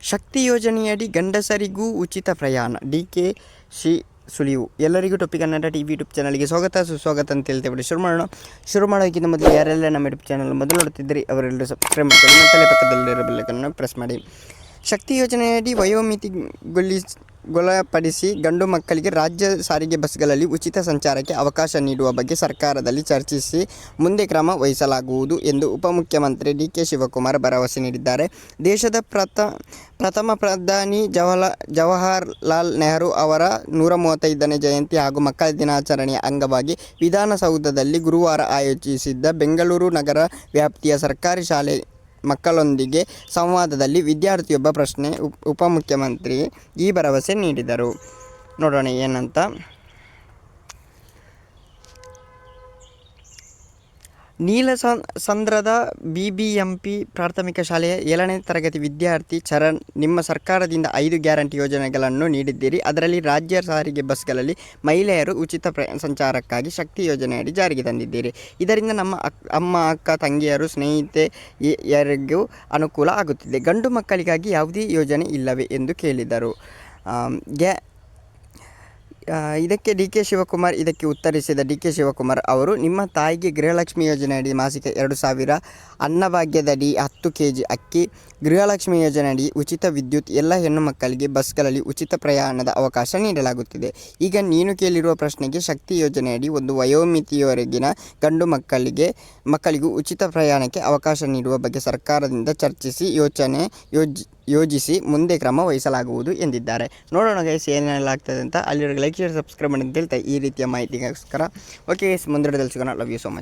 ಶಕ್ತಿ ಯೋಜನೆಯಡಿ ಗಂಡಸರಿಗೂ ಉಚಿತ ಪ್ರಯಾಣ ಡಿ.ಕೆ.ಶಿ ಸುಳಿವು. ಎಲ್ಲರಿಗೂ ಟೊಪ್ಪಿ ಕನ್ನಡ ಟಿವಿ ಯೂಟ್ಯೂಬ್ ಚಾನಲ್ಗೆ ಸುಸ್ವಾಗತ ಅಂತ ಹೇಳ್ತೇವೆ. ಶುರು ಮಾಡೋಕ್ಕಿಂತ ಮೊದಲು ಯಾರೆಲ್ಲ ನಮ್ಮ ಯೂಟ್ಯೂಬ್ ಚಾನಲ್ ಮೊದಲು ನೋಡ್ತಿದ್ದೀರಿ ಅವರೆಲ್ಲರೂ ಸಬ್ಸ್ಕ್ರೈಬ್ ಮಾಡ್ಕೊಳ್ಳಿ ಮತ್ತು ಪಕ್ಕದಲ್ಲಿರೋ ಬೆಲ್ಲೈಕನ್ನು ಪ್ರೆಸ್ ಮಾಡಿ. ಶಕ್ತಿ ಯೋಜನೆಯಡಿ ವಯೋಮಿತಿಗೊಳಪಡಿಸಿ ಗಂಡು ಮಕ್ಕಳಿಗೆ ರಾಜ್ಯ ಸಾರಿಗೆ ಬಸ್ಗಳಲ್ಲಿ ಉಚಿತ ಸಂಚಾರಕ್ಕೆ ಅವಕಾಶ ನೀಡುವ ಬಗ್ಗೆ ಸರ್ಕಾರದಲ್ಲಿ ಚರ್ಚಿಸಿ ಮುಂದೆ ಕ್ರಮ ವಹಿಸಲಾಗುವುದು ಎಂದು ಉಪಮುಖ್ಯಮಂತ್ರಿ ಡಿ.ಕೆ. ಶಿವಕುಮಾರ್ ಭರವಸೆ ನೀಡಿದ್ದಾರೆ. ದೇಶದ ಪ್ರಥಮ ಪ್ರಧಾನಿ ಜವಾಹರಲಾಲ್ ನೆಹರು ಅವರ 135ನೇ ಜಯಂತಿ ಹಾಗೂ ಮಕ್ಕಳ ದಿನಾಚರಣೆಯ ಅಂಗವಾಗಿ ವಿಧಾನಸೌಧದಲ್ಲಿ ಗುರುವಾರ ಆಯೋಜಿಸಿದ್ದ ಬೆಂಗಳೂರು ನಗರ ವ್ಯಾಪ್ತಿಯ ಸರ್ಕಾರಿ ಶಾಲೆ ಮಕ್ಕಳೊಂದಿಗೆ ಸಂವಾದದಲ್ಲಿ ವಿದ್ಯಾರ್ಥಿಯೊಬ್ಬ ಪ್ರಶ್ನೆ ಉಪಮುಖ್ಯಮಂತ್ರಿ ಈ ಭರವಸೆ ನೀಡಿದರು. ನೋಡೋಣ ಏನಂತ. ನೀಲಸಂದ್ರದ ಬಿಬಿಎಂಪಿ ಪ್ರಾಥಮಿಕ ಶಾಲೆಯ 7ನೇ ತರಗತಿ ವಿದ್ಯಾರ್ಥಿ ಚರಣ್, ನಿಮ್ಮ ಸರ್ಕಾರದಿಂದ 5 ಗ್ಯಾರಂಟಿ ಯೋಜನೆಗಳನ್ನು ನೀಡಿದ್ದೀರಿ. ಅದರಲ್ಲಿ ರಾಜ್ಯ ಸಾರಿಗೆ ಬಸ್ಗಳಲ್ಲಿ ಮಹಿಳೆಯರು ಉಚಿತ ಸಂಚಾರಕ್ಕಾಗಿ ಶಕ್ತಿ ಯೋಜನೆಯಡಿ ಜಾರಿಗೆ ತಂದಿದ್ದೀರಿ. ಇದರಿಂದ ನಮ್ಮ ಅಮ್ಮ, ಅಕ್ಕ, ತಂಗಿಯರು, ಸ್ನೇಹಿತೆಯರಿಗೂ ಅನುಕೂಲ ಆಗುತ್ತಿದೆ. ಗಂಡು ಮಕ್ಕಳಿಗಾಗಿ ಯಾವುದೇ ಯೋಜನೆ ಇಲ್ಲವೇ ಎಂದು ಕೇಳಿದರು. ಇದಕ್ಕೆ ಉತ್ತರಿಸಿದ ಡಿ.ಕೆ. ಶಿವಕುಮಾರ್ ಅವರು, ನಿಮ್ಮ ತಾಯಿಗೆ ಗೃಹಲಕ್ಷ್ಮಿ ಯೋಜನೆಯಡಿ ಮಾಸಿಕ 2,000, ಅನ್ನಭಾಗ್ಯದಡಿ 10 kg ಅಕ್ಕಿ, ಗೃಹಲಕ್ಷ್ಮಿ ಯೋಜನೆಯಡಿ ಉಚಿತ ವಿದ್ಯುತ್, ಎಲ್ಲ ಹೆಣ್ಣು ಮಕ್ಕಳಿಗೆ ಬಸ್ಗಳಲ್ಲಿ ಉಚಿತ ಪ್ರಯಾಣದ ಅವಕಾಶ ನೀಡಲಾಗುತ್ತಿದೆ. ಈಗ ನೀನು ಕೇಳಿರುವ ಪ್ರಶ್ನೆಗೆ, ಶಕ್ತಿ ಯೋಜನೆಯಡಿ ಒಂದು ವಯೋಮಿತಿಯವರೆಗಿನ ಗಂಡು ಮಕ್ಕಳಿಗೂ ಉಚಿತ ಪ್ರಯಾಣಕ್ಕೆ ಅವಕಾಶ ನೀಡುವ ಬಗ್ಗೆ ಸರ್ಕಾರದಿಂದ ಚರ್ಚಿಸಿ ಯೋಜಿಸಿ ಮುಂದೆ ಕ್ರಮ ವಹಿಸಲಾಗುವುದು ಎಂದಿದ್ದಾರೆ. ನೋಡೋಣ ಗೈಸ್ ಏನೆಲ್ಲ ಆಗ್ತದೆ ಅಂತ. ಅಲ್ಲಿವರೆಗೆ ಲೈಕ್, ಶೇರ್, ಸಬ್ಸ್ಕ್ರೈಬ್ ಮಾಡಿ ಅಂತ ಹೇಳ್ತಾ ಈ ರೀತಿಯ ಮಾಹಿತಿಗೋಸ್ಕರ. ಓಕೆ ಗೈಸ್, ಮುಂದಿನ ಸಿಗೋಣ. Love you so much.